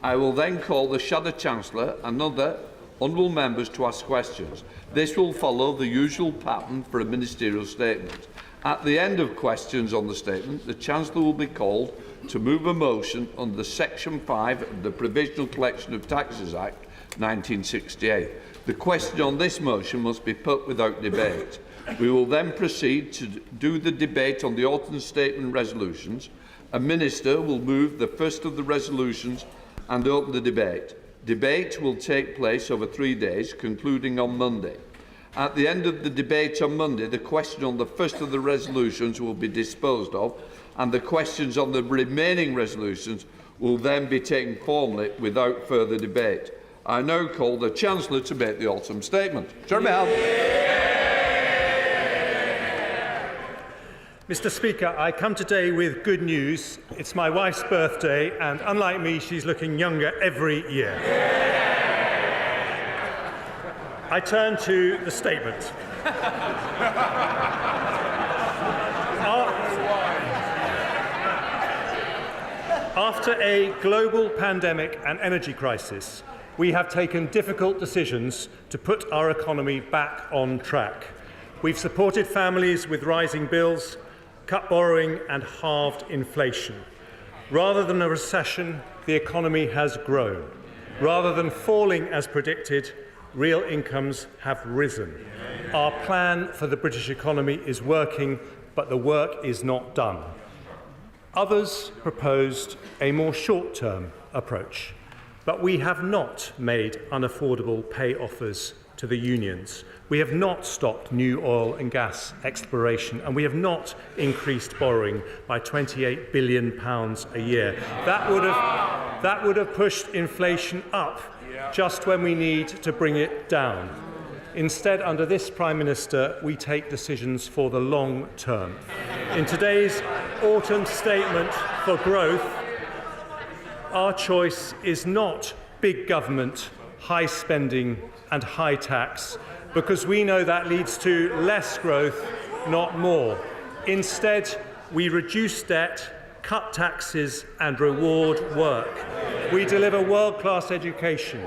I will then call the Shadow Chancellor and other honourable members to ask questions. This will follow the usual pattern for a ministerial statement. At the end of questions on the statement, the Chancellor will be called to move a motion under Section 5 of the Provisional Collection of Taxes Act 1968. The question on this motion must be put without debate. We will then proceed to do the debate on the autumn statement resolutions. A minister will move the first of the resolutions and open the debate. Debate will take place over 3 days, concluding on Monday. At the end of the debate on Monday, the question on the first of the resolutions will be disposed of, and the questions on the remaining resolutions will then be taken formally without further debate. I now call the Chancellor to make the autumn statement. Chairman. Mr. Speaker, I come today with good news. It's my wife's birthday, and unlike me, she's looking younger every year. I turn to the statement. After a global pandemic and energy crisis, we have taken difficult decisions to put our economy back on track. We've supported families with rising bills, cut borrowing and halved inflation. Rather than a recession, the economy has grown. Rather than falling as predicted, real incomes have risen. Our plan for the British economy is working, but the work is not done. Others proposed a more short-term approach, but we have not made unaffordable pay offers to the unions. We have not stopped new oil and gas exploration, and we have not increased borrowing by £28 billion a year. That would have pushed inflation up just when we need to bring it down. Instead, under this Prime Minister, we take decisions for the long term. In today's autumn statement for growth, our choice is not big government, high spending and high tax, because we know that leads to less growth, not more. Instead, we reduce debt, cut taxes and reward work. We deliver world-class education.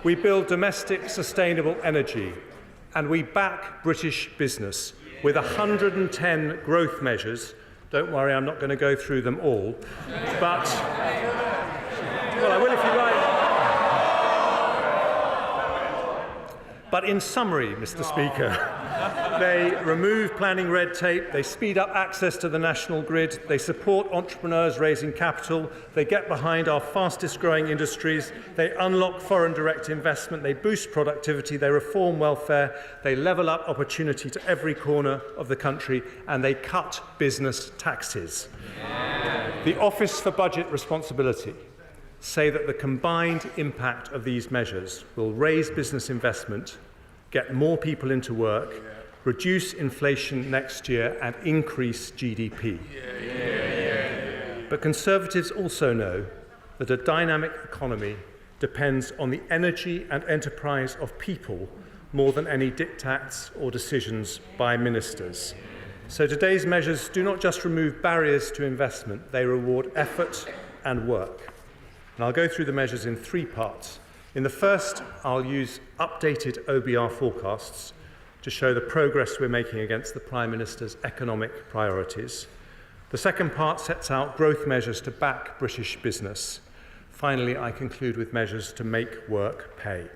We build domestic sustainable energy, and we back British business with 110 growth measures. Don't worry, I'm not going to go through them all, but well, I will if you like. But in summary, Mr. Speaker, they remove planning red tape, they speed up access to the national grid, they support entrepreneurs raising capital, they get behind our fastest growing industries, they unlock foreign direct investment, they boost productivity, they reform welfare, they level up opportunity to every corner of the country, and they cut business taxes. The Office for Budget Responsibility say that the combined impact of these measures will raise business investment, get more people into work, reduce inflation next year and increase GDP. But Conservatives also know that a dynamic economy depends on the energy and enterprise of people more than any diktats or decisions by ministers. So today's measures do not just remove barriers to investment, they reward effort and work. And I'll go through the measures in 3 parts. In the first, I'll use updated OBR forecasts to show the progress we're making against the Prime Minister's economic priorities. The second part sets out growth measures to back British business. Finally, I conclude with measures to make work pay.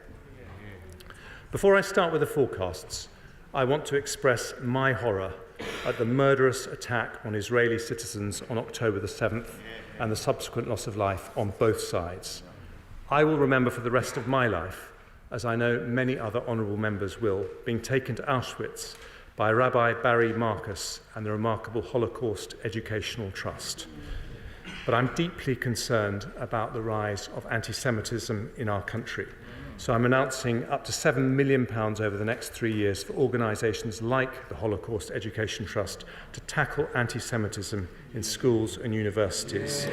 Before I start with the forecasts, I want to express my horror at the murderous attack on Israeli citizens on October the 7th and the subsequent loss of life on both sides. I will remember for the rest of my life, as I know many other honourable members will, being taken to Auschwitz by Rabbi Barry Marcus and the remarkable Holocaust Educational Trust. But I'm deeply concerned about the rise of anti-Semitism in our country. So I'm announcing up to £7 million over the next 3 years for organisations like the Holocaust Education Trust to tackle anti-Semitism in schools and universities.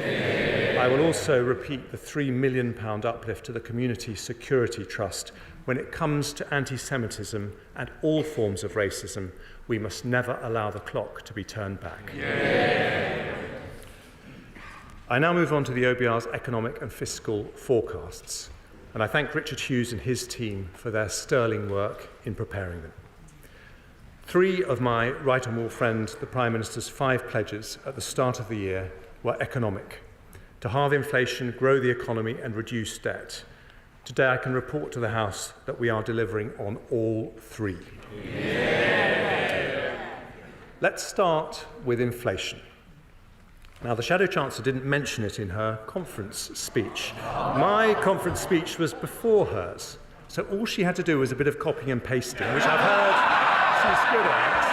I will also repeat the £3 million uplift to the Community Security Trust. When it comes to anti-Semitism and all forms of racism, we must never allow the clock to be turned back. I now move on to the OBR's economic and fiscal forecasts, and I thank Richard Hughes and his team for their sterling work in preparing them. 3 of my right honourable friend, the Prime Minister's 5 pledges at the start of the year were economic: to halve inflation, grow the economy and reduce debt. Today I can report to the House that we are delivering on all 3. Yeah. Let's start with inflation. Now, the Shadow Chancellor didn't mention it in her conference speech. My conference speech was before hers, so all she had to do was a bit of copying and pasting, which I've heard she's good at.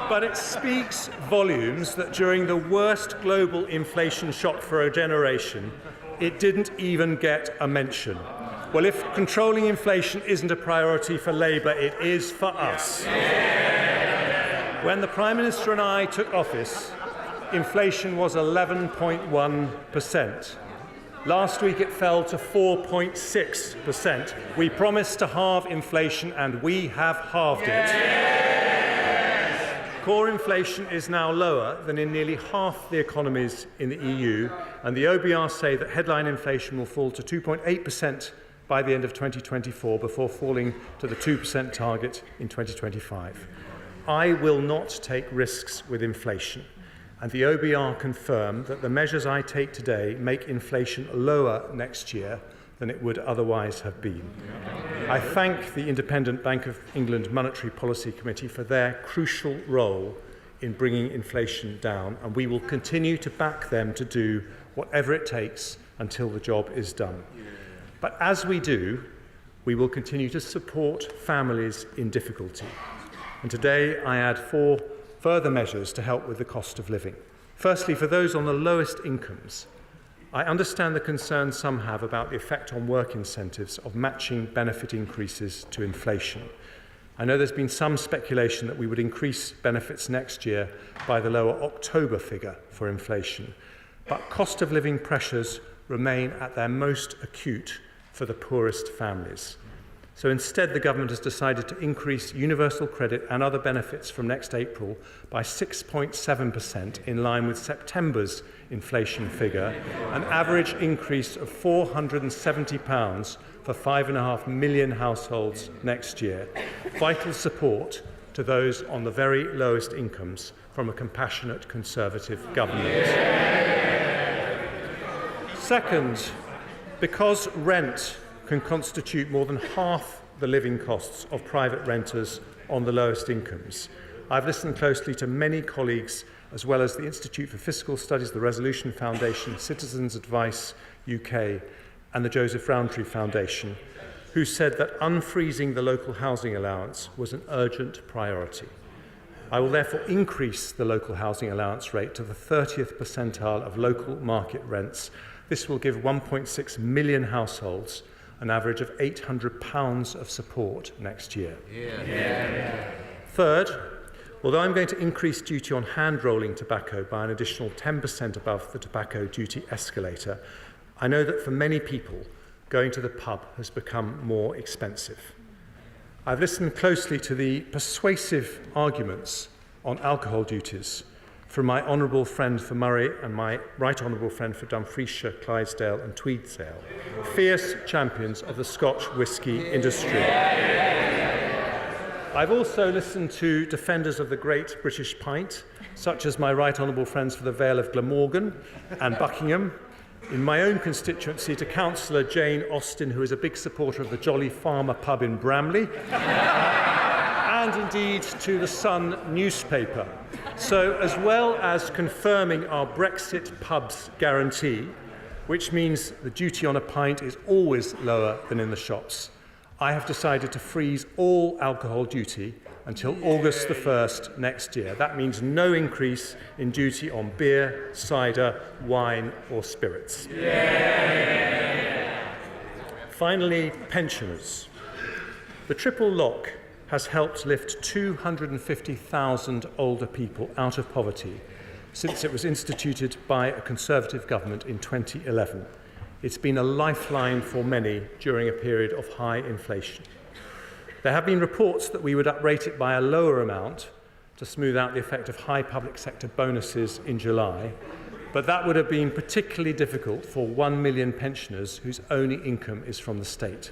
But it speaks volumes that during the worst global inflation shock for a generation, it didn't even get a mention. Well, if controlling inflation isn't a priority for Labour, it is for us. When the Prime Minister and I took office, inflation was 11.1%. Last week it fell to 4.6%. We promised to halve inflation and we have halved it. Core inflation is now lower than in nearly half the economies in the EU, and the OBR say that headline inflation will fall to 2.8% by the end of 2024 before falling to the 2% target in 2025. I will not take risks with inflation, and the OBR confirm that the measures I take today make inflation lower next year than it would otherwise have been. I thank the Independent Bank of England Monetary Policy Committee for their crucial role in bringing inflation down, and we will continue to back them to do whatever it takes until the job is done. But as we do, we will continue to support families in difficulty. And today I add 4 further measures to help with the cost of living. Firstly, for those on the lowest incomes, I understand the concerns some have about the effect on work incentives of matching benefit increases to inflation. I know there's been some speculation that we would increase benefits next year by the lower October figure for inflation, but cost of living pressures remain at their most acute for the poorest families. So instead, the government has decided to increase universal credit and other benefits from next April by 6.7% in line with September's inflation figure, an average increase of £470 for 5.5 million households next year. Vital support to those on the very lowest incomes from a compassionate Conservative government. Second, because rent can constitute more than half the living costs of private renters on the lowest incomes, I've listened closely to many colleagues, as well as the Institute for Fiscal Studies, the Resolution Foundation, Citizens Advice UK, and the Joseph Rowntree Foundation, who said that unfreezing the local housing allowance was an urgent priority. I will therefore increase the local housing allowance rate to the 30th percentile of local market rents. This will give 1.6 million households an average of £800 of support next year. Third, although I'm going to increase duty on hand-rolling tobacco by an additional 10% above the tobacco duty escalator, I know that for many people, going to the pub has become more expensive. I've listened closely to the persuasive arguments on alcohol duties from my honourable friend for Murray and my right honourable friend for Dumfriesshire, Clydesdale and Tweedsdale, fierce champions of the Scotch whisky industry. I've also listened to defenders of the great British pint, such as my right honourable friends for the Vale of Glamorgan and Buckingham, in my own constituency to Councillor Jane Austen, who is a big supporter of the Jolly Farmer pub in Bramley, and indeed to the Sun newspaper. So, as well as confirming our Brexit pubs guarantee, which means the duty on a pint is always lower than in the shops, I have decided to freeze all alcohol duty until August the 1st next year. That means no increase in duty on beer, cider, wine or spirits. Finally, pensioners. The triple lock has helped lift 250,000 older people out of poverty since it was instituted by a Conservative government in 2011. It's been a lifeline for many during a period of high inflation. There have been reports that we would uprate it by a lower amount to smooth out the effect of high public sector bonuses in July, but that would have been particularly difficult for 1 million pensioners whose only income is from the state.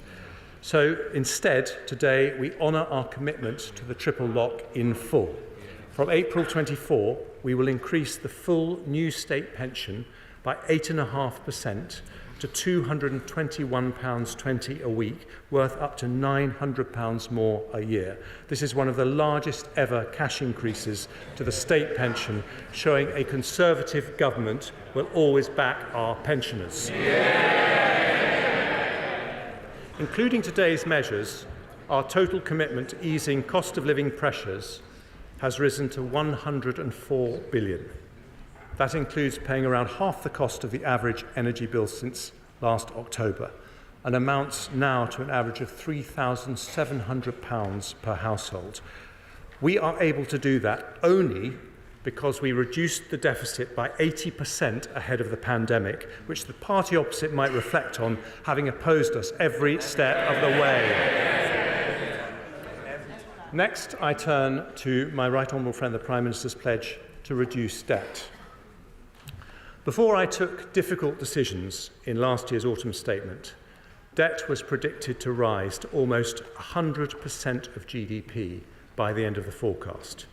So instead, today, we honour our commitment to the triple lock in full. From April 24, we will increase the full new state pension by 8.5% to £221.20 a week, worth up to £900 more a year. This is one of the largest ever cash increases to the state pension, showing a Conservative government will always back our pensioners. Including today's measures, our total commitment to easing cost of living pressures has risen to £104 billion. That includes paying around half the cost of the average energy bill since last October, and amounts now to an average of £3,700 per household. We are able to do that only because we reduced the deficit by 80% ahead of the pandemic, which the party opposite might reflect on, having opposed us every step of the way. Next, I turn to my right honourable friend, the Prime Minister's pledge to reduce debt. Before I took difficult decisions in last year's autumn statement, debt was predicted to rise to almost 100% of GDP by the end of the forecast.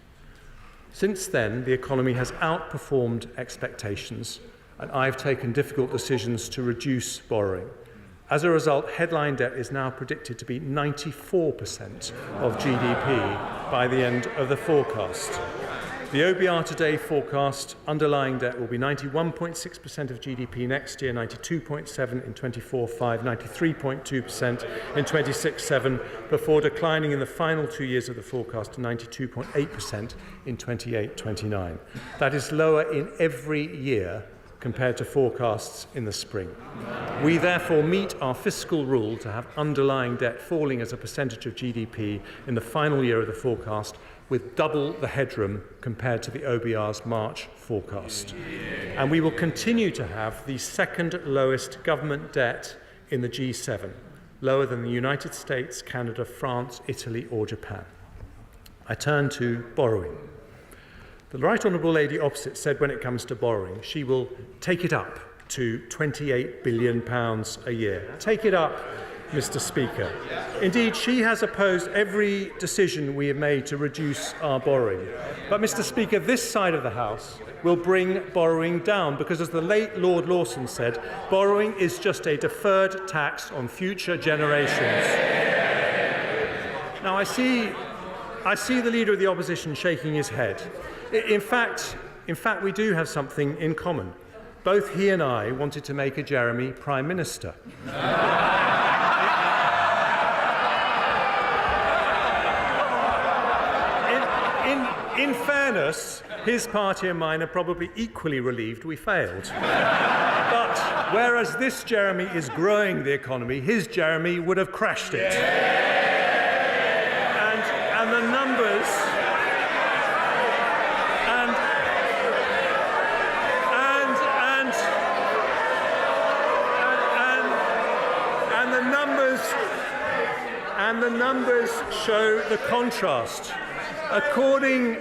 Since then, the economy has outperformed expectations, and I've taken difficult decisions to reduce borrowing. As a result, headline debt is now predicted to be 94% of GDP by the end of the forecast. The OBR today forecast underlying debt will be 91.6% of GDP next year, 92.7% in 24-5, 93.2% in 26-7, before declining in the final 2 years of the forecast to 92.8% in 28-29. That is lower in every year compared to forecasts in the spring. We therefore meet our fiscal rule to have underlying debt falling as a percentage of GDP in the final year of the forecast, with double the headroom compared to the OBR's March forecast. And we will continue to have the second lowest government debt in the G7, lower than the United States, Canada, France, Italy or Japan. I turn to borrowing. The Right Honourable Lady opposite said when it comes to borrowing, she will take it up to £28 billion a year. Take it up, Mr. Speaker. Indeed, she has opposed every decision we have made to reduce our borrowing. But, Mr. Speaker, this side of the House will bring borrowing down because, as the late Lord Lawson said, borrowing is just a deferred tax on future generations. Now, I see the Leader of the Opposition shaking his head. In fact, we do have something in common. Both he and I wanted to make a Jeremy Prime Minister. In fairness, his party and mine are probably equally relieved we failed. But whereas this Jeremy is growing the economy, his Jeremy would have crashed it. And the numbers... And the numbers show the contrast. According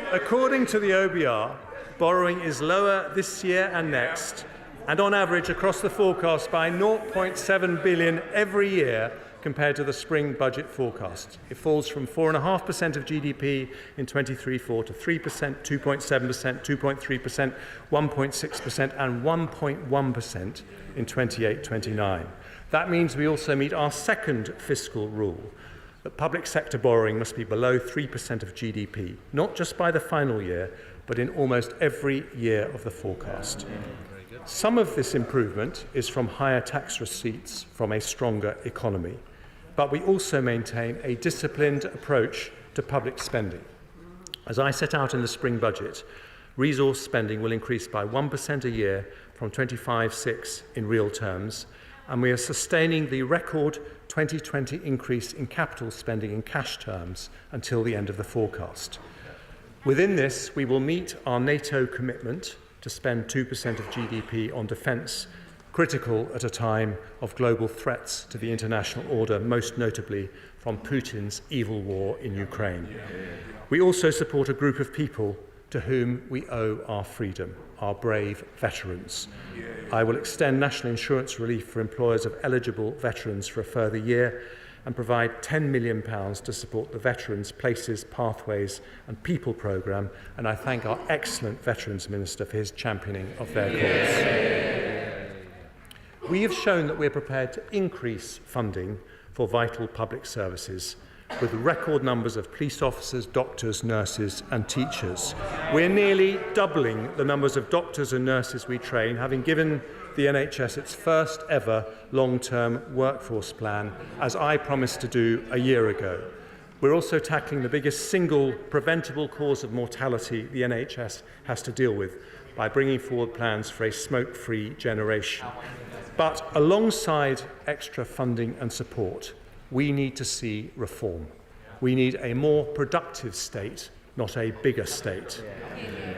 to the OBR, borrowing is lower this year and next, and on average across the forecast by 0.7 billion every year compared to the spring budget forecast. It falls from 4.5% of GDP in 23-4 to 3%, 2.7%, 2.3%, 1.6% and 1.1% in 28-29. That means we also meet our second fiscal rule, that public sector borrowing must be below 3% of GDP, not just by the final year, but in almost every year of the forecast. Some of this improvement is from higher tax receipts from a stronger economy, but we also maintain a disciplined approach to public spending. As I set out in the spring budget, resource spending will increase by 1% a year from 25.6 in real terms, and we are sustaining the record 2020 increase in capital spending in cash terms until the end of the forecast. Within this, we will meet our NATO commitment to spend 2% of GDP on defence critical at a time of global threats to the international order, most notably from Putin's evil war in Ukraine. We also support a group of people to whom we owe our freedom, our brave veterans. I will extend national insurance relief for employers of eligible veterans for a further year and provide £10 million to support the Veterans, Places, Pathways and People programme, and I thank our excellent Veterans Minister for his championing of their cause. We have shown that we're prepared to increase funding for vital public services with record numbers of police officers, doctors, nurses and teachers. We're nearly doubling the numbers of doctors and nurses we train, having given the NHS its first ever long-term workforce plan, as I promised to do a year ago. We're also tackling the biggest single preventable cause of mortality the NHS has to deal with by bringing forward plans for a smoke-free generation. But alongside extra funding and support, we need to see reform. We need a more productive state, not a bigger state.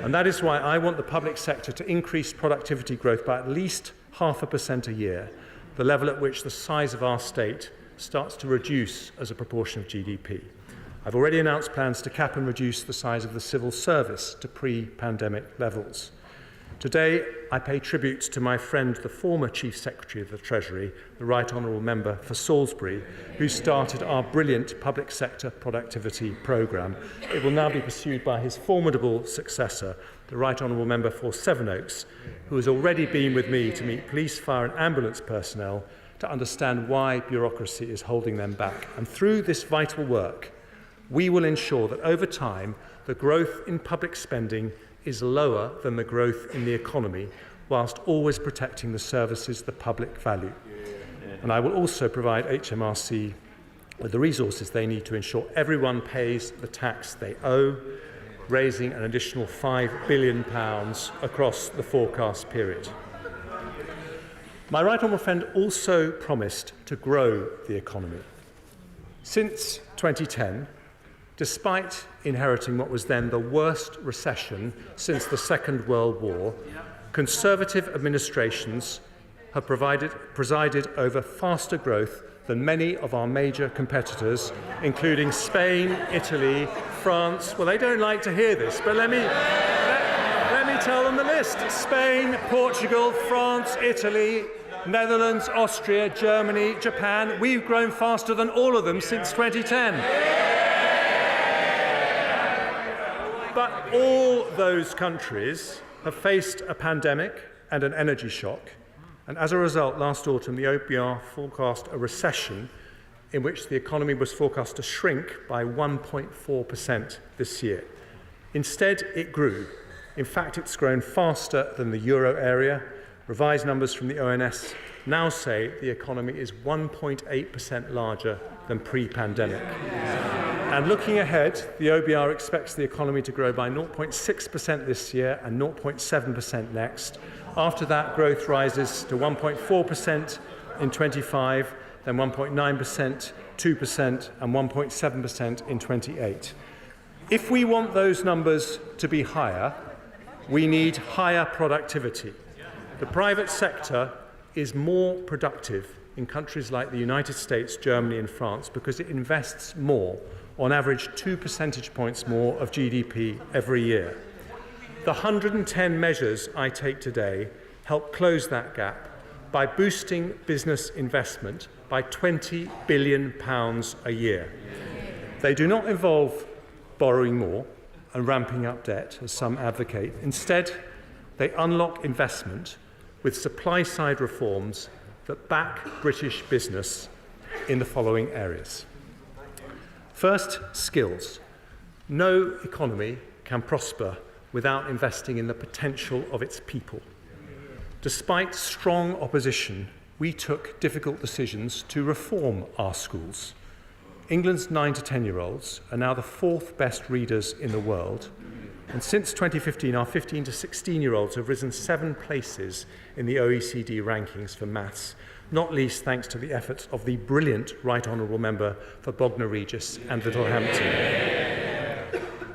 And that is why I want the public sector to increase productivity growth by at least 0.5% a year, the level at which the size of our state starts to reduce as a proportion of GDP. I've already announced plans to cap and reduce the size of the civil service to pre-pandemic levels. Today, I pay tribute to my friend, the former Chief Secretary of the Treasury, the Right Honourable Member for Salisbury, who started our brilliant public sector productivity programme. It will now be pursued by his formidable successor, the Right Honourable Member for Sevenoaks, who has already been with me to meet police, fire and ambulance personnel to understand why bureaucracy is holding them back. And through this vital work, we will ensure that over time, the growth in public spending is lower than the growth in the economy, whilst always protecting the services the public value. And I will also provide HMRC with the resources they need to ensure everyone pays the tax they owe, raising an additional £5 billion across the forecast period. My right honourable friend also promised to grow the economy. Since 2010, despite inheriting what was then the worst recession since the Second World War, Conservative administrations have presided over faster growth than many of our major competitors, including Spain, Italy, France. Well, they don't like to hear this, but let me tell them the list. Spain, Portugal, France, Italy, Netherlands, Austria, Germany, Japan. We've grown faster than all of them since 2010. But all those countries have faced a pandemic and an energy shock, and as a result, last autumn, the OBR forecast a recession in which the economy was forecast to shrink by 1.4% this year. Instead, it grew. In fact, it's grown faster than the euro area. Revised numbers from the ONS now say the economy is 1.8% larger than pre-pandemic. And looking ahead, the OBR expects the economy to grow by 0.6% this year and 0.7% next. After that, growth rises to 1.4% in 25, then 1.9%, 2% and 1.7% in 28. If we want those numbers to be higher, we need higher productivity. The private sector is more productive in countries like the United States, Germany and France because it invests more, on average 2 percentage points more of GDP every year. The 110 measures I take today help close that gap by boosting business investment by £20 billion a year. They do not involve borrowing more and ramping up debt, as some advocate. Instead, they unlock investment with supply-side reforms that back British business in the following areas. First, skills. No economy can prosper without investing in the potential of its people. Despite strong opposition, we took difficult decisions to reform our schools. England's 9 to 10-year-olds are now the 4th best readers in the world, and since 2015, our 15 to 16-year-olds have risen 7 places in the OECD rankings for maths, not least thanks to the efforts of the brilliant Right Honourable Member for Bognor Regis and Littlehampton.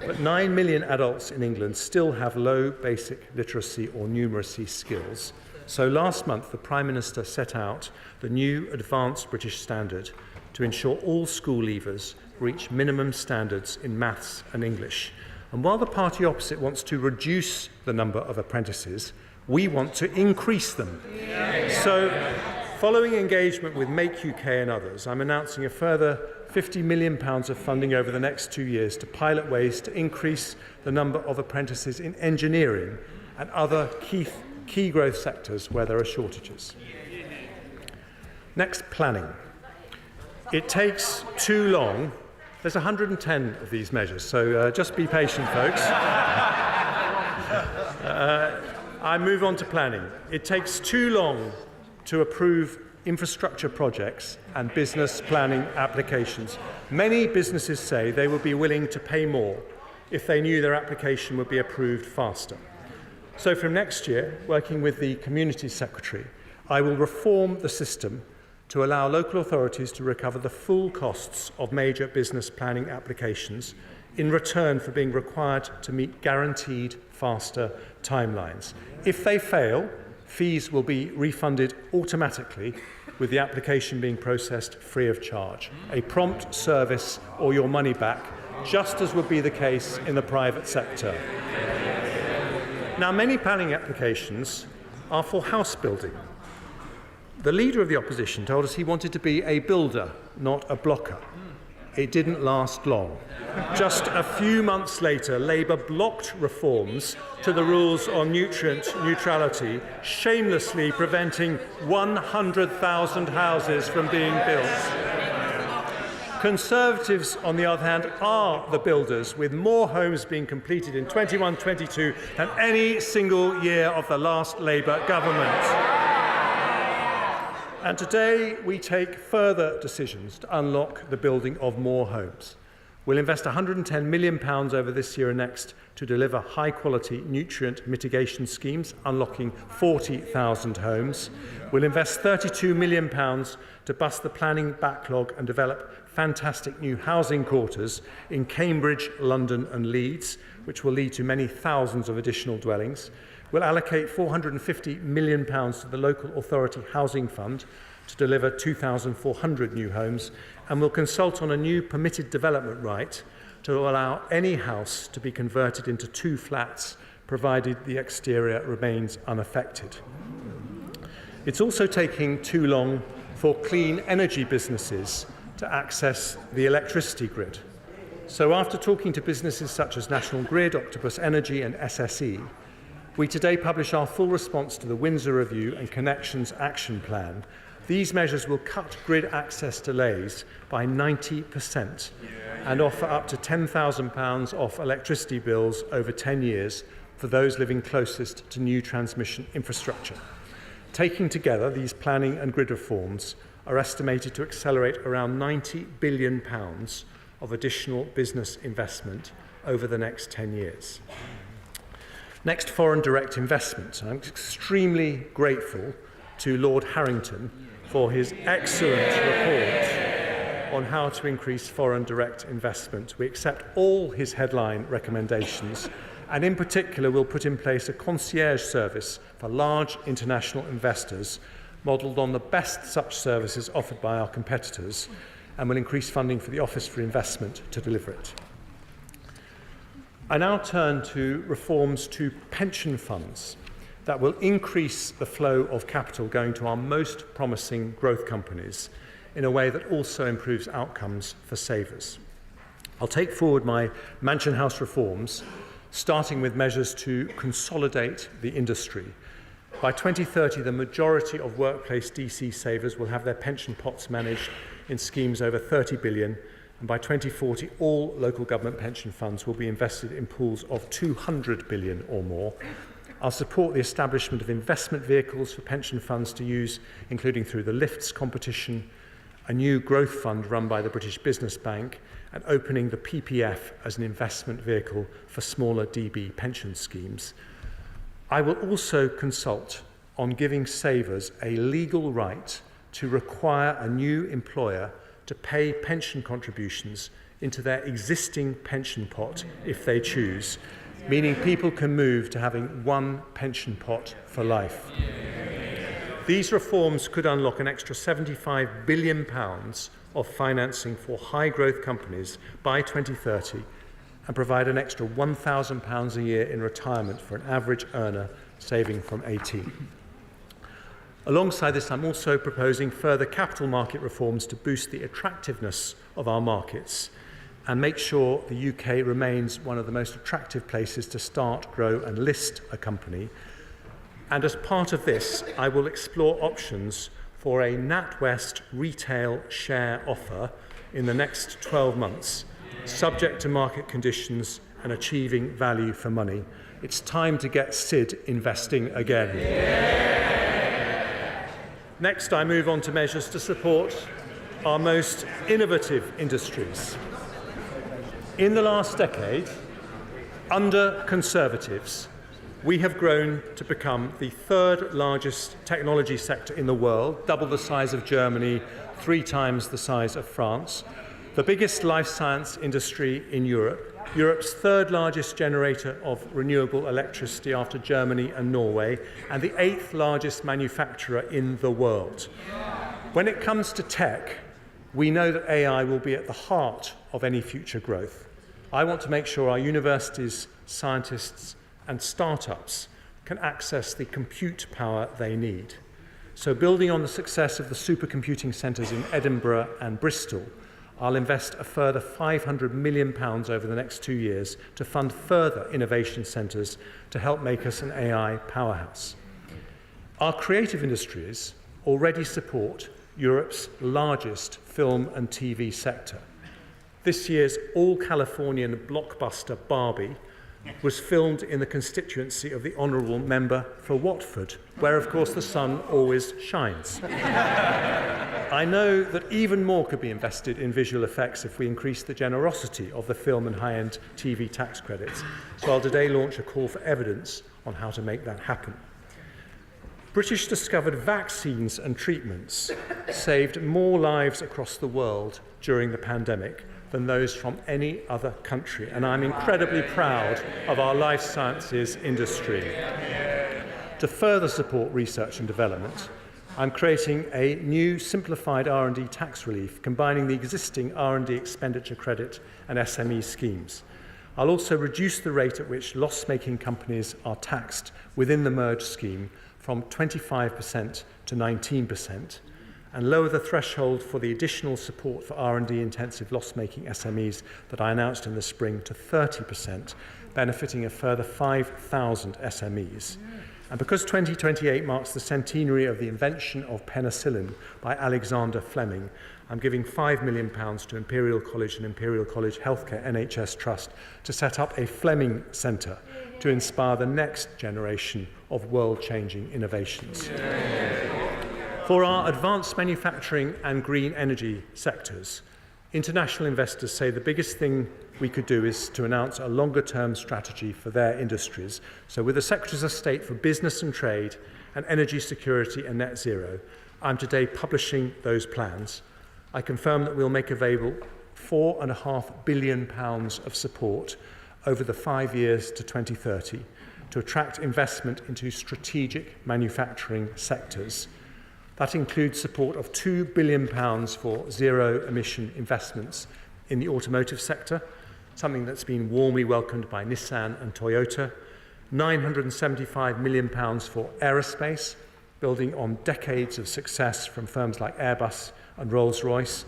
But 9 million adults in England still have low basic literacy or numeracy skills, So last month, the Prime Minister set out the new Advanced British Standard to ensure all school leavers reach minimum standards in maths and English. And while the party opposite wants to reduce the number of apprentices, we want to increase them. So, following engagement with Make UK and others, I'm announcing a further £50 million of funding over the next 2 years to pilot ways to increase the number of apprentices in engineering and other key growth sectors where there are shortages. Next, planning. It takes too long. There's 110 of these measures, so just be patient, folks. I move on to planning. It takes too long to approve infrastructure projects and business planning applications. Many businesses say they would be willing to pay more if they knew their application would be approved faster. So from next year, working with the Community Secretary, I will reform the system to allow local authorities to recover the full costs of major business planning applications in return for being required to meet guaranteed faster timelines. If they fail, fees will be refunded automatically, with the application being processed free of charge. A prompt service or your money back, just as would be the case in the private sector. Now, many planning applications are for house building. The leader of the opposition told us he wanted to be a builder, not a blocker. It didn't last long. Just a few months later, Labour blocked reforms to the rules on nutrient neutrality, shamelessly preventing 100,000 houses from being built. Conservatives, on the other hand, are the builders, with more homes being completed in 21-22 than any single year of the last Labour government. And today we take further decisions to unlock the building of more homes. We'll invest £110 million over this year and next to deliver high-quality nutrient mitigation schemes, unlocking 40,000 homes. We'll invest £32 million to bust the planning backlog and develop fantastic new housing quarters in Cambridge, London and Leeds, which will lead to many thousands of additional dwellings. We'll allocate £450 million to the Local Authority Housing Fund to deliver 2,400 new homes, and we'll consult on a new permitted development right to allow any house to be converted into 2 flats, provided the exterior remains unaffected. It's also taking too long for clean energy businesses to access the electricity grid. So after talking to businesses such as National Grid, Octopus Energy and SSE, we today publish our full response to the Windsor Review and Connections Action Plan. These measures will cut grid access delays by 90% and offer up to £10,000 off electricity bills over 10 years for those living closest to new transmission infrastructure. Taken together, these planning and grid reforms are estimated to accelerate around £90 billion of additional business investment over the next 10 years. Next, foreign direct investment. I'm extremely grateful to Lord Harrington for his excellent report on how to increase foreign direct investment. We accept all his headline recommendations, and in particular we'll put in place a concierge service for large international investors, modelled on the best such services offered by our competitors, and will increase funding for the Office for Investment to deliver it. I now turn to reforms to pension funds that will increase the flow of capital going to our most promising growth companies in a way that also improves outcomes for savers. I'll take forward my Mansion House reforms, starting with measures to consolidate the industry. By 2030, the majority of workplace DC savers will have their pension pots managed in schemes over £30 billion, and by 2040, all local government pension funds will be invested in pools of £200 billion or more. I'll support the establishment of investment vehicles for pension funds to use, including through the LIFTS competition, a new growth fund run by the British Business Bank, and opening the PPF as an investment vehicle for smaller DB pension schemes. I will also consult on giving savers a legal right to require a new employer to pay pension contributions into their existing pension pot if they choose, meaning people can move to having one pension pot for life. These reforms could unlock an extra £75 billion of financing for high-growth companies by 2030 and provide an extra £1,000 a year in retirement for an average earner saving from 18. Alongside this, I'm also proposing further capital market reforms to boost the attractiveness of our markets and make sure the UK remains one of the most attractive places to start, grow and list a company. And as part of this, I will explore options for a NatWest retail share offer in the next 12 months, subject to market conditions and achieving value for money. It's time to get Sid investing again. Yeah. Next, I move on to measures to support our most innovative industries. In the last decade, under Conservatives, we have grown to become the third largest technology sector in the world, double the size of Germany, 3 times the size of France, the biggest life science industry in Europe, Europe's third largest generator of renewable electricity after Germany and Norway, and the 8th largest manufacturer in the world. When it comes to tech, we know that AI will be at the heart of any future growth. I want to make sure our universities, scientists, and startups can access the compute power they need. So building on the success of the supercomputing centres in Edinburgh and Bristol, I'll invest a further £500 million over the next 2 years to fund further innovation centres to help make us an AI powerhouse. Our creative industries already support Europe's largest film and TV sector. This year's all-Californian blockbuster Barbie was filmed in the constituency of the Honourable Member for Watford, where, of course, the sun always shines. I know that even more could be invested in visual effects if we increase the generosity of the film and high-end TV tax credits, so I'll today launch a call for evidence on how to make that happen. British-discovered vaccines and treatments saved more lives across the world during the pandemic than those from any other country, and I'm incredibly proud of our life sciences industry. To further support research and development, I'm creating a new simplified R&D tax relief, combining the existing R&D expenditure credit and SME schemes. I'll also reduce the rate at which loss-making companies are taxed within the merged scheme from 25% to 19%, and lower the threshold for the additional support for R&D intensive loss-making SMEs that I announced in the spring to 30%, benefiting a further 5,000 SMEs. And because 2028 marks the centenary of the invention of penicillin by Alexander Fleming, I'm giving £5 million to Imperial College and Imperial College Healthcare NHS Trust to set up a Fleming Centre to inspire the next generation of world-changing innovations. For our advanced manufacturing and green energy sectors, international investors say the biggest thing we could do is to announce a longer-term strategy for their industries. So with the Secretaries of State for Business and Trade and Energy Security and Net Zero, I'm today publishing those plans. I confirm that we'll make available £4.5 billion of support over the 5 years to 2030 to attract investment into strategic manufacturing sectors. That includes support of £2 billion for zero-emission investments in the automotive sector, something that's been warmly welcomed by Nissan and Toyota, £975 million for aerospace, building on decades of success from firms like Airbus and Rolls-Royce,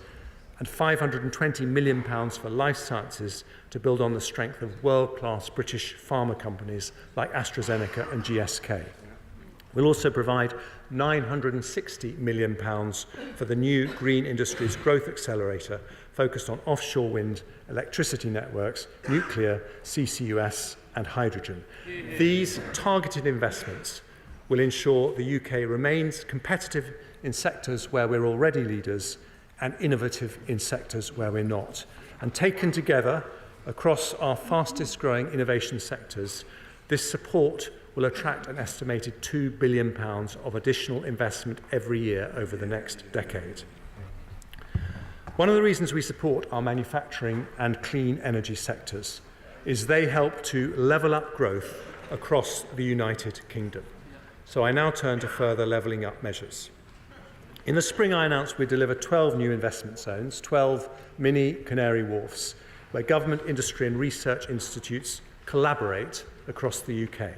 and £520 million for life sciences to build on the strength of world-class British pharma companies like AstraZeneca and GSK. We'll also provide £960 million for the new Green Industries Growth Accelerator focused on offshore wind, electricity networks, nuclear, CCUS and hydrogen. These targeted investments will ensure the UK remains competitive in sectors where we're already leaders and innovative in sectors where we're not. And taken together across our fastest growing innovation sectors, this support will attract an estimated £2 billion of additional investment every year over the next decade. One of the reasons we support our manufacturing and clean energy sectors is they help to level up growth across the United Kingdom. So I now turn to further levelling up measures. In the spring, I announced we'd deliver 12 new investment zones, 12 mini Canary Wharfs, where government, industry and research institutes collaborate across the UK.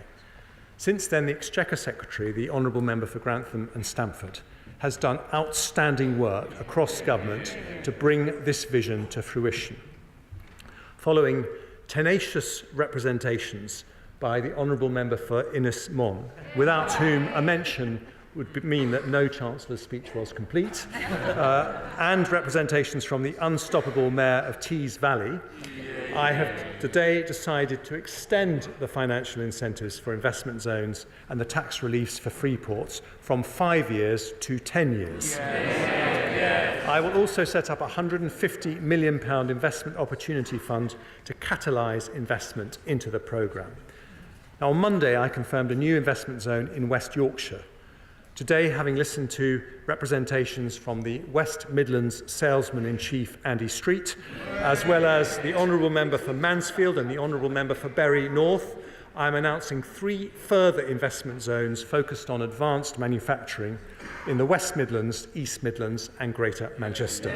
Since then, the Exchequer Secretary, the Honourable Member for Grantham and Stamford, has done outstanding work across government to bring this vision to fruition. Following tenacious representations by the Honourable Member for Innis Mon, without whom a mention would mean that no Chancellor's speech was complete, and representations from the unstoppable Mayor of Tees Valley, I have today decided to extend the financial incentives for investment zones and the tax reliefs for free ports from 5 years to 10 years. I will also set up a £150 million investment opportunity fund to catalyse investment into the programme. Now, on Monday, I confirmed a new investment zone in West Yorkshire. Today, having listened to representations from the West Midlands Salesman-in-Chief Andy Street, as well as the Honourable Member for Mansfield and the Honourable Member for Bury North, I am announcing 3 further investment zones focused on advanced manufacturing in the West Midlands, East Midlands and Greater Manchester.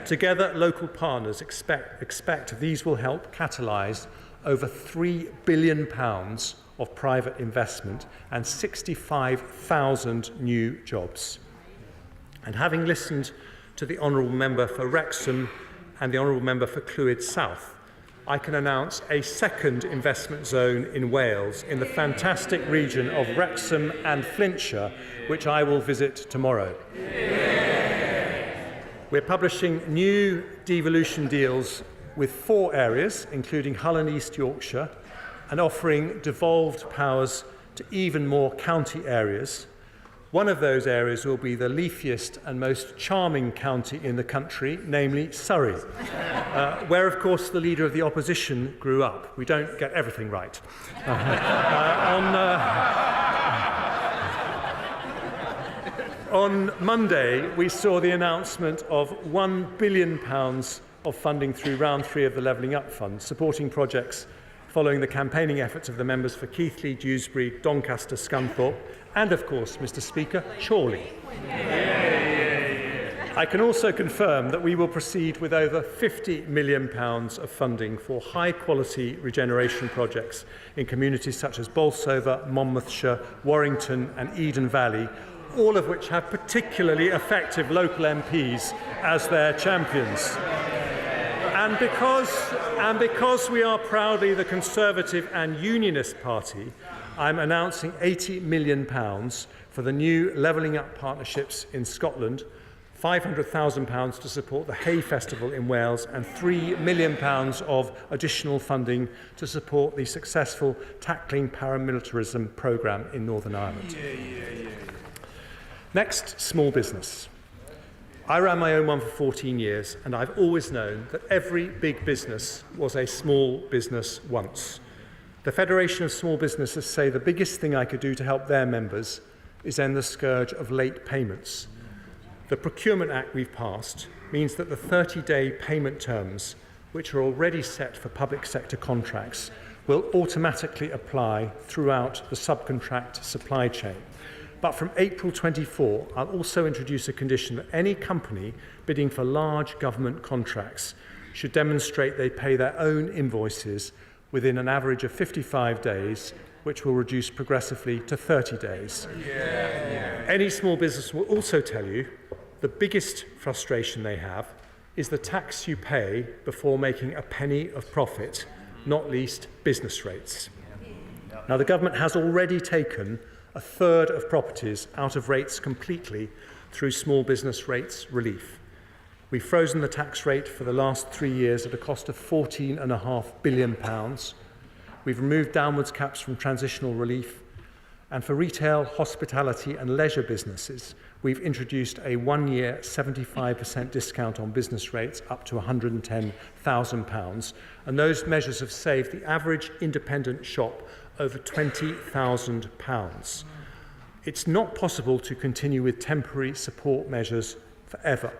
Together, local partners expect these will help catalyse over £3 billion of private investment and 65,000 new jobs. And having listened to the Honourable Member for Wrexham and the Honourable Member for Clwyd South, I can announce a second investment zone in Wales in the fantastic region of Wrexham and Flintshire, which I will visit tomorrow. We're publishing new devolution deals with 4 areas, including Hull and East Yorkshire, and offering devolved powers to even more county areas. One of those areas will be the leafiest and most charming county in the country, namely Surrey, where, of course, the Leader of the Opposition grew up. We don't get everything right. On Monday, we saw the announcement of £1 billion of funding through round 3 of the Levelling Up Fund, supporting projects following the campaigning efforts of the members for Keighley, Dewsbury, Doncaster, Scunthorpe, and, of course, Mr. Speaker, Chorley. I can also confirm that we will proceed with over £50 million of funding for high-quality regeneration projects in communities such as Bolsover, Monmouthshire, Warrington and Eden Valley, all of which have particularly effective local MPs as their champions. And because we are proudly the Conservative and Unionist Party, I'm announcing £80 million for the new Levelling Up partnerships in Scotland, £500,000 to support the Hay Festival in Wales, and £3 million of additional funding to support the successful Tackling Paramilitarism programme in Northern Ireland. Next, small business. I ran my own one for 14 years, and I've always known that every big business was a small business once. The Federation of Small Businesses say the biggest thing I could do to help their members is end the scourge of late payments. The Procurement Act we've passed means that the 30-day payment terms, which are already set for public sector contracts, will automatically apply throughout the subcontract supply chain. But from April 24, I'll also introduce a condition that any company bidding for large government contracts should demonstrate they pay their own invoices within an average of 55 days, which will reduce progressively to 30 days. Any small business will also tell you the biggest frustration they have is the tax you pay before making a penny of profit, not least business rates. Now, the government has already taken a third of properties out of rates completely through small business rates relief. We've frozen the tax rate for the last 3 years at a cost of £14.5 billion. We've removed downwards caps from transitional relief. And for retail, hospitality and leisure businesses, we've introduced a 1-year 75% discount on business rates up to £110,000. And those measures have saved the average independent shop over £20,000. It's not possible to continue with temporary support measures forever.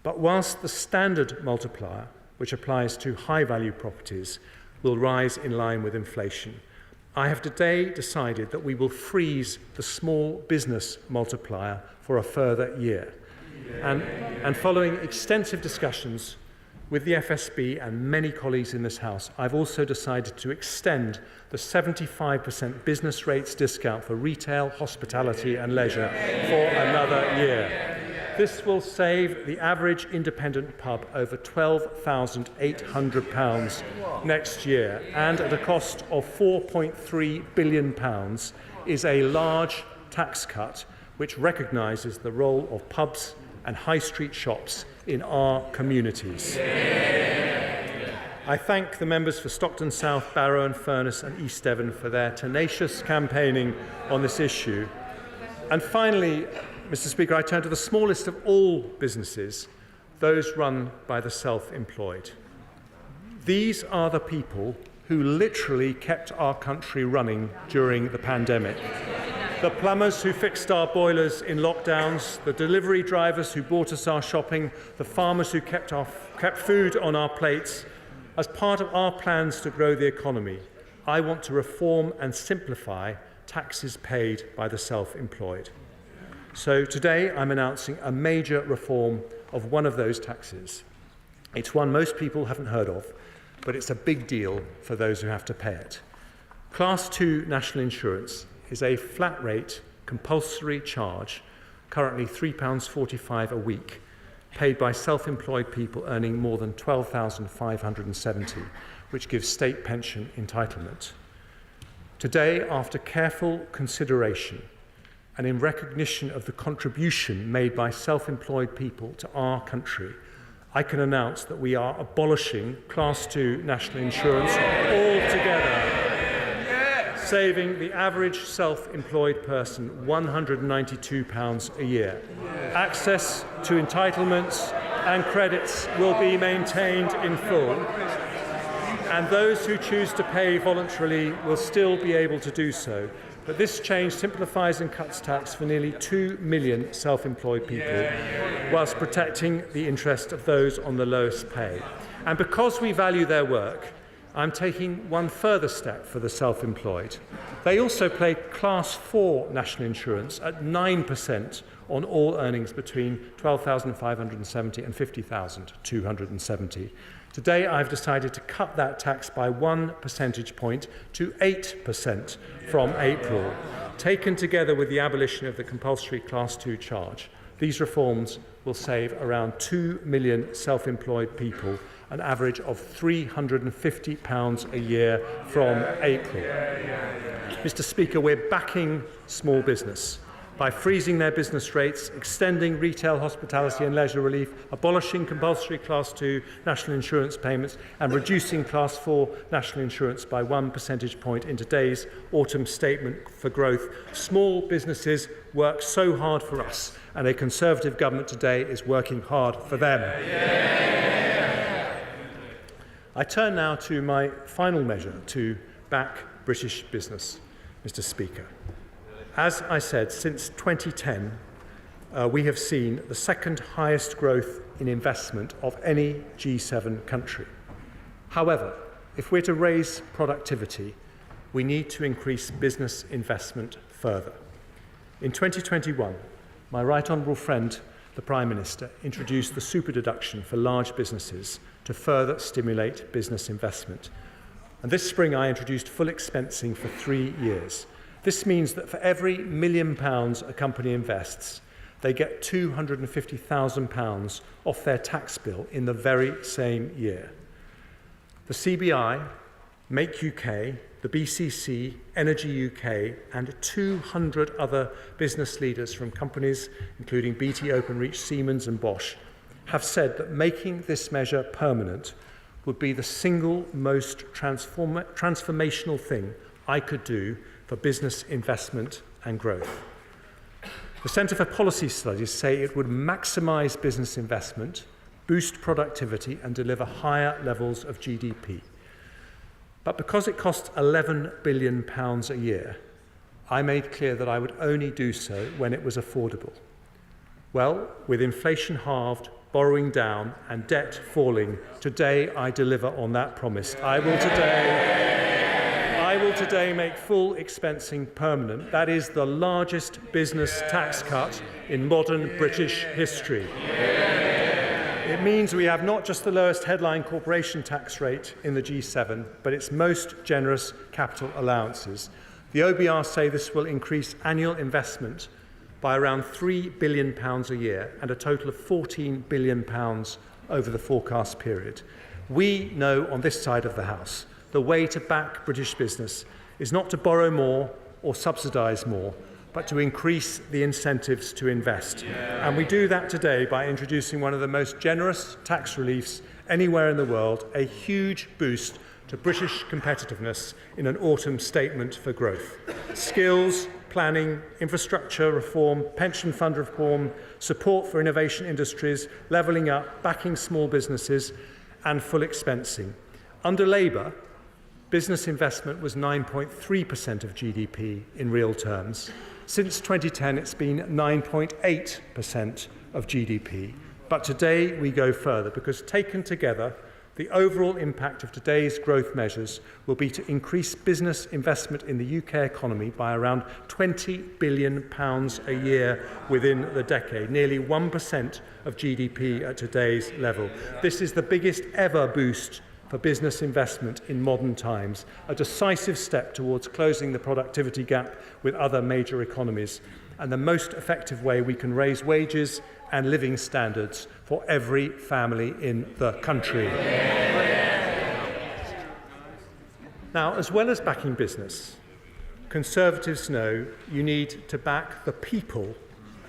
But whilst the standard multiplier, which applies to high-value properties, will rise in line with inflation, I have today decided that we will freeze the small business multiplier for a further year. And following extensive discussions with the FSB and many colleagues in this House, I've also decided to extend the 75% business rates discount for retail, hospitality and leisure for another year. This will save the average independent pub over £12,800 next year, and at a cost of £4.3 billion is a large tax cut which recognises the role of pubs and high street shops in our communities. I thank the members for Stockton South, Barrow and Furness and East Devon for their tenacious campaigning on this issue. And finally, Mr. Speaker, I turn to the smallest of all businesses, those run by the self-employed. These are the people who literally kept our country running during the pandemic. The plumbers who fixed our boilers in lockdowns, the delivery drivers who bought us our shopping, the farmers who kept food on our plates. As part of our plans to grow the economy, I want to reform and simplify taxes paid by the self-employed. So today I'm announcing a major reform of one of those taxes. It's one most people haven't heard of, but it's a big deal for those who have to pay it. Class 2 national insurance is a flat rate compulsory charge, currently £3.45 a week, paid by self-employed people earning more than £12,570, which gives state pension entitlement. Today, after careful consideration and in recognition of the contribution made by self-employed people to our country, I can announce that we are abolishing Class 2 national insurance altogether, saving the average self-employed person £192 a year. Access to entitlements and credits will be maintained in full, and those who choose to pay voluntarily will still be able to do so. But this change simplifies and cuts tax for nearly 2 million self-employed people, whilst protecting the interest of those on the lowest pay. And because we value their work, I'm taking one further step for the self-employed. They also pay Class 4 national insurance at 9% on all earnings between £12,570 and £50,270. Today, I've decided to cut that tax by 1 percentage point to 8% from April. Taken together with the abolition of the compulsory Class 2 charge, these reforms will save around 2 million self-employed people an average of £350 a year from April. Mr. Speaker, we're backing small business by freezing their business rates, extending retail, hospitality and leisure relief, abolishing compulsory Class 2 national insurance payments and reducing Class 4 national insurance by 1 percentage point in today's autumn statement for growth. Small businesses work so hard for us, and a Conservative government today is working hard for them. I turn now to my final measure to back British business, Mr. Speaker. As I said, since 2010, we have seen the second highest growth in investment of any G7 country. However, if we're to raise productivity, we need to increase business investment further. In 2021, my right honourable friend, the Prime Minister, introduced the super deduction for large businesses to further stimulate business investment. And this spring, I introduced full expensing for 3 years. This means that for every £1 million a company invests, they get £250,000 off their tax bill in the very same year. The CBI, Make UK, the BCC, Energy UK, and 200 other business leaders from companies including BT, Openreach, Siemens and Bosch have said that making this measure permanent would be the single most transformational thing I could do for business investment and growth. The Centre for Policy Studies say it would maximise business investment, boost productivity and deliver higher levels of GDP. But because it costs £11 billion a year, I made clear that I would only do so when it was affordable. Well, with inflation halved, borrowing down and debt falling, today I deliver on that promise. I will today make full expensing permanent. That is the largest business tax cut in modern British history. It means we have not just the lowest headline corporation tax rate in the G7, but its most generous capital allowances. The OBR say this will increase annual investment by around £3 billion a year and a total of £14 billion over the forecast period. We know on this side of the House the way to back British business is not to borrow more or subsidise more, but to increase the incentives to invest. And we do that today by introducing one of the most generous tax reliefs anywhere in the world, a huge boost to British competitiveness in an autumn statement for growth. Skills, planning, infrastructure reform, pension fund reform, support for innovation industries, levelling up, backing small businesses, and full expensing. Under Labour, business investment was 9.3% of GDP in real terms. Since 2010, it's been 9.8% of GDP. But today we go further because taken together, the overall impact of today's growth measures will be to increase business investment in the UK economy by around £20 billion a year within the decade, nearly 1% of GDP at today's level. This is the biggest ever boost for business investment in modern times, a decisive step towards closing the productivity gap with other major economies, and the most effective way we can raise wages and living standards for every family in the country. Now, as well as backing business, Conservatives know you need to back the people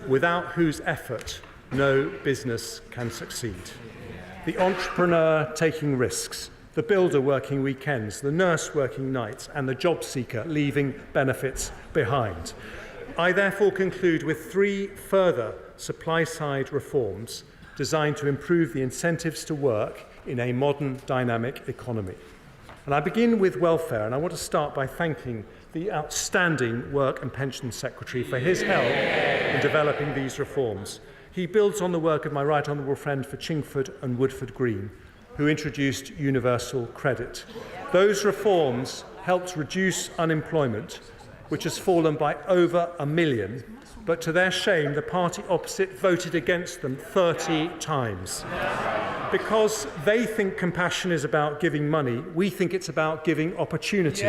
without whose effort no business can succeed. The entrepreneur taking risks, the builder working weekends, the nurse working nights, and the job seeker leaving benefits behind. I therefore conclude with 3 further supply-side reforms designed to improve the incentives to work in a modern, dynamic economy. And I begin with welfare, and I want to start by thanking the outstanding Work and Pensions Secretary for his help in developing these reforms. He builds on the work of my right honourable friend for Chingford and Woodford Green, who introduced universal credit. Those reforms helped reduce unemployment, which has fallen by over 1 million, but to their shame, the party opposite voted against them 30 times. Because they think compassion is about giving money, we think it's about giving opportunity.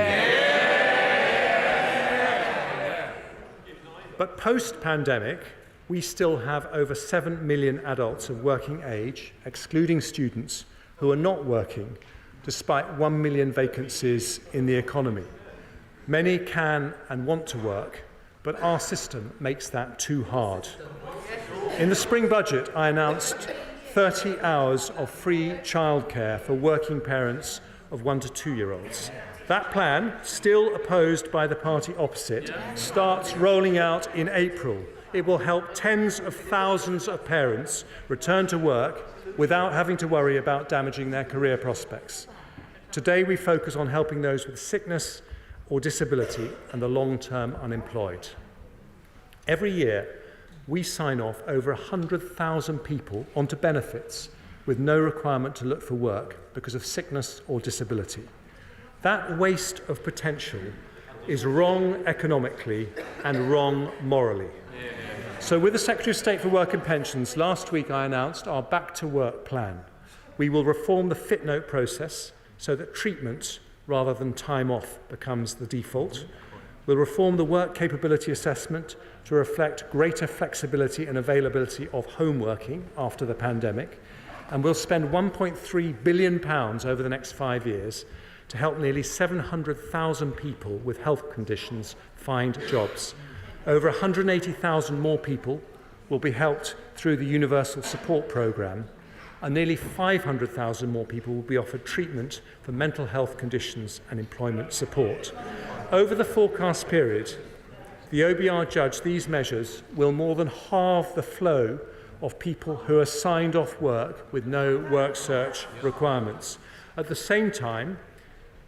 But post-pandemic, we still have over 7 million adults of working age, excluding students, who are not working, despite 1 million vacancies in the economy. Many can and want to work, but our system makes that too hard. In the spring budget, I announced 30 hours of free childcare for working parents of 1 to 2-year-olds. That plan, still opposed by the party opposite, starts rolling out in April. It will help tens of thousands of parents return to work without having to worry about damaging their career prospects. Today we focus on helping those with sickness or disability and the long-term unemployed. Every year we sign off over 100,000 people onto benefits with no requirement to look for work because of sickness or disability. That waste of potential is wrong economically and wrong morally. So with the Secretary of State for Work and Pensions, last week I announced our Back to Work plan. We will reform the fit note process so that treatment rather than time off becomes the default. We'll reform the work capability assessment to reflect greater flexibility and availability of home working after the pandemic. And we'll spend £1.3 billion over the next 5 years to help nearly 700,000 people with health conditions find jobs. Over 180,000 more people will be helped through the Universal Support Programme, and nearly 500,000 more people will be offered treatment for mental health conditions and employment support. Over the forecast period, the OBR judged these measures will more than halve the flow of people who are signed off work with no work search requirements. At the same time,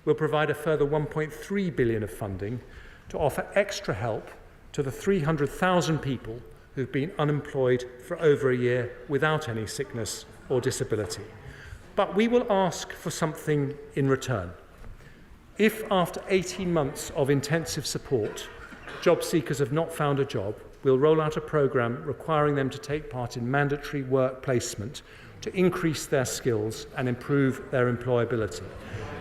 we'll provide a further £1.3 billion of funding to offer extra help to the 300,000 people who've been unemployed for over a year without any sickness or disability. But we will ask for something in return. If after 18 months of intensive support, job seekers have not found a job, we'll roll out a programme requiring them to take part in mandatory work placement to increase their skills and improve their employability.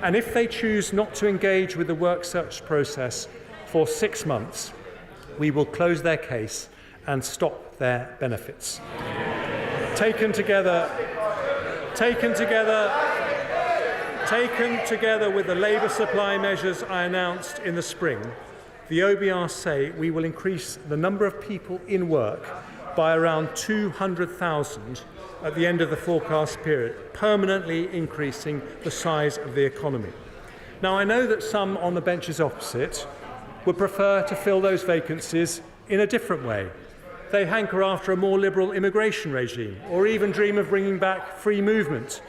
And if they choose not to engage with the work search process for 6 months, we will close their case and stop their benefits. Taken together with the labour supply measures I announced in the spring, the OBR say we will increase the number of people in work by around 200,000 at the end of the forecast period, permanently increasing the size of the economy. Now, I know that some on the benches opposite would prefer to fill those vacancies in a different way. They hanker after a more liberal immigration regime, or even dream of bringing back free movement.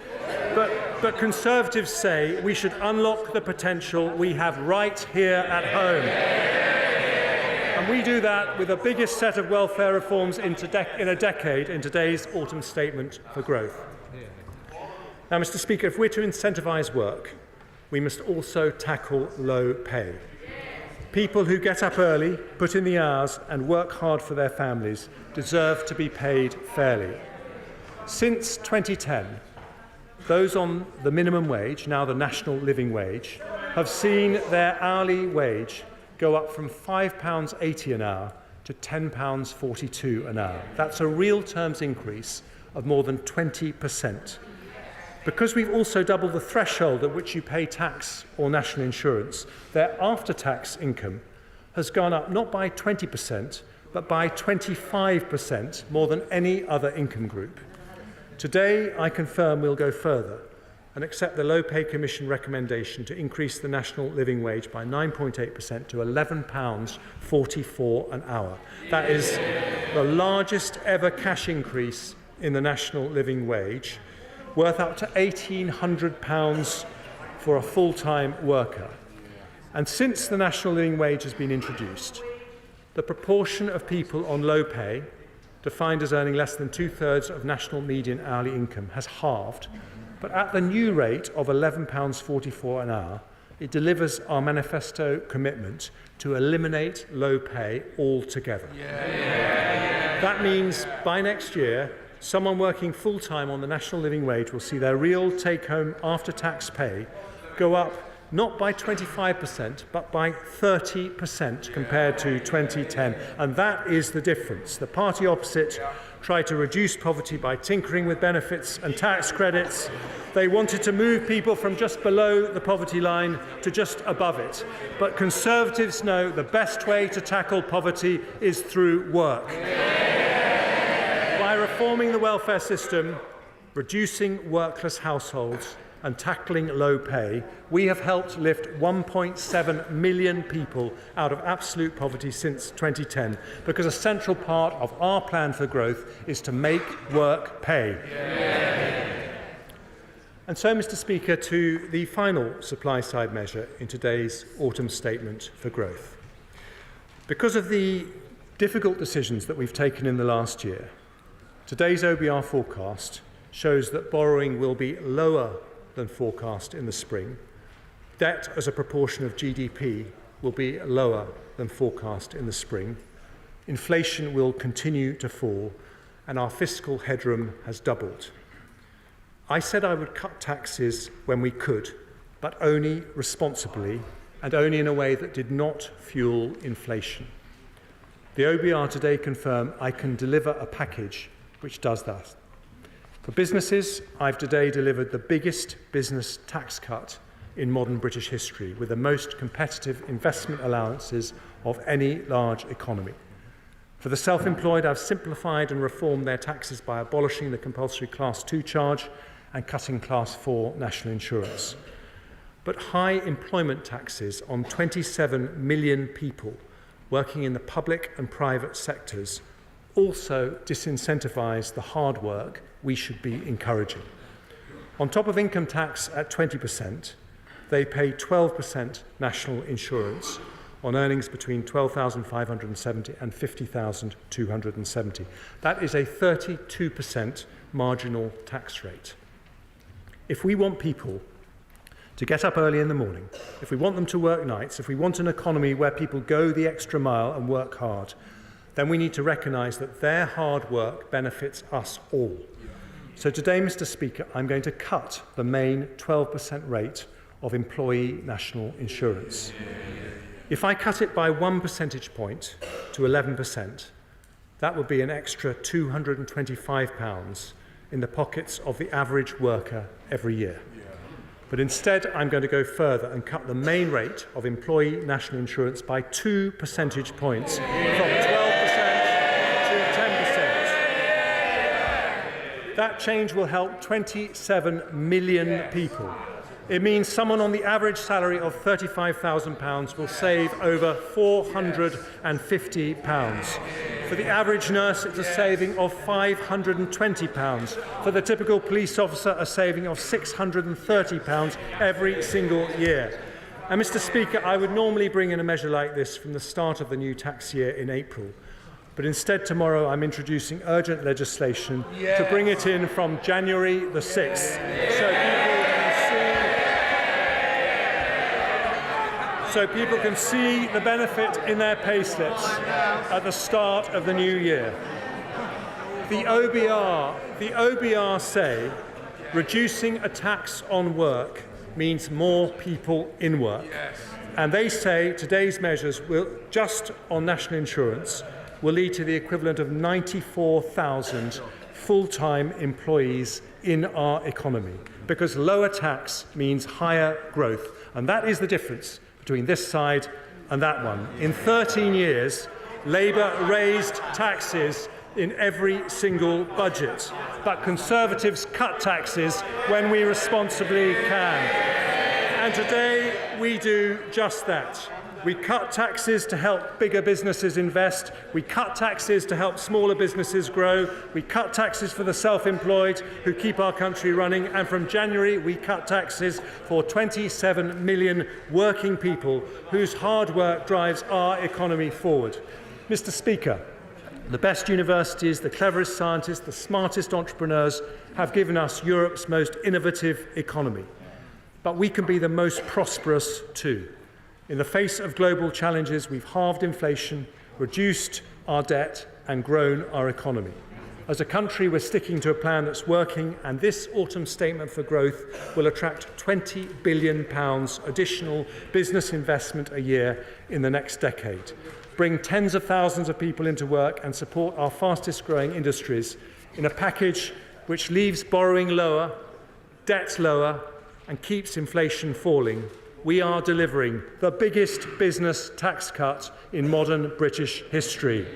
But Conservatives say we should unlock the potential we have right here at home. And we do that with the biggest set of welfare reforms in a decade in today's autumn statement for growth. Now, Mr. Speaker, if we're to incentivise work, we must also tackle low pay. People who get up early, put in the hours and work hard for their families deserve to be paid fairly. Since 2010, those on the minimum wage, now the national living wage, have seen their hourly wage go up from £5.80 an hour to £10.42 an hour. That's a real terms increase of more than 20%. Because we've also doubled the threshold at which you pay tax or national insurance, their after-tax income has gone up not by 20%, but by 25%, more than any other income group. Today, I confirm we'll go further and accept the Low Pay Commission recommendation to increase the national living wage by 9.8% to £11.44 an hour. That is the largest ever cash increase in the national living wage, worth up to £1,800 for a full-time worker. And since the national living wage has been introduced, the proportion of people on low pay, defined as earning less than 2/3 of national median hourly income, has halved. But at the new rate of £11.44 an hour, it delivers our manifesto commitment to eliminate low pay altogether. That means by next year, someone working full-time on the national living wage will see their real take-home after-tax pay go up not by 25%, but by 30% compared to 2010. And that is the difference. The party opposite tried to reduce poverty by tinkering with benefits and tax credits. They wanted to move people from just below the poverty line to just above it. But Conservatives know the best way to tackle poverty is through work. By reforming the welfare system, reducing workless households and tackling low pay, we have helped lift 1.7 million people out of absolute poverty since 2010, because a central part of our plan for growth is to make work pay. And so, Mr. Speaker, to the final supply-side measure in today's autumn statement for growth. Because of the difficult decisions that we've taken in the last year, today's OBR forecast shows that borrowing will be lower than forecast in the spring. Debt as a proportion of GDP will be lower than forecast in the spring. Inflation will continue to fall, and our fiscal headroom has doubled. I said I would cut taxes when we could, but only responsibly and only in a way that did not fuel inflation. The OBR today confirm I can deliver a package which does that. For businesses, I've today delivered the biggest business tax cut in modern British history, with the most competitive investment allowances of any large economy. For the self-employed, I've simplified and reformed their taxes by abolishing the compulsory Class 2 charge and cutting Class 4 national insurance. But high employment taxes on 27 million people working in the public and private sectors also disincentivise the hard work we should be encouraging. On top of income tax at 20%, they pay 12% national insurance on earnings between £12,570 and £50,270. That is a 32% marginal tax rate. If we want people to get up early in the morning, if we want them to work nights, if we want an economy where people go the extra mile and work hard, then we need to recognise that their hard work benefits us all. So today, Mr. Speaker, I'm going to cut the main 12% rate of employee national insurance. If I cut it by 1 percentage point to 11%, that would be an extra £225 in the pockets of the average worker every year. But instead, I'm going to go further and cut the main rate of employee national insurance by 2 percentage points from 12% to 10%. That change will help 27 million people. It means someone on the average salary of £35,000 will save over £450. For the average nurse, it's a saving of £520. For the typical police officer, a saving of £630 every single year. And Mr. Speaker, I would normally bring in a measure like this from the start of the new tax year in April. But instead, tomorrow, I'm introducing urgent legislation to bring it in from January the 6th. So people can see the benefit in their payslips at the start of the new year. The OBR say reducing a tax on work means more people in work. And they say today's measures will, just on national insurance, will lead to the equivalent of 94,000 full-time employees in our economy. Because lower tax means higher growth. And that is the difference between this side and that one. In 13 years, Labour raised taxes in every single budget, but Conservatives cut taxes when we responsibly can. And today we do just that. We cut taxes to help bigger businesses invest. We cut taxes to help smaller businesses grow. We cut taxes for the self-employed who keep our country running. And from January, we cut taxes for 27 million working people whose hard work drives our economy forward. Mr. Speaker, the best universities, the cleverest scientists, the smartest entrepreneurs have given us Europe's most innovative economy. But we can be the most prosperous too. In the face of global challenges, we've halved inflation, reduced our debt, and grown our economy. As a country, we're sticking to a plan that's working, and this autumn statement for growth will attract £20 billion additional business investment a year in the next decade, bring tens of thousands of people into work, and support our fastest-growing industries in a package which leaves borrowing lower, debt lower, and keeps inflation falling. We are delivering the biggest business tax cut in modern British history,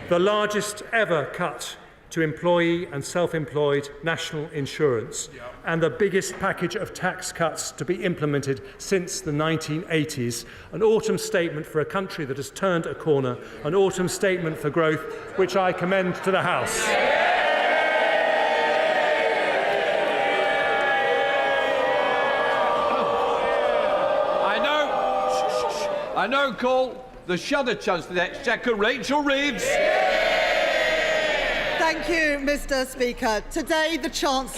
the largest ever cut to employee and self-employed national insurance, and the biggest package of tax cuts to be implemented since the 1980s, an autumn statement for a country that has turned a corner, an autumn statement for growth, which I commend to the House. I now call the Shadow Chancellor of the Exchequer, Rachel Reeves. Thank you, Mr. Speaker. Today, the Chancellor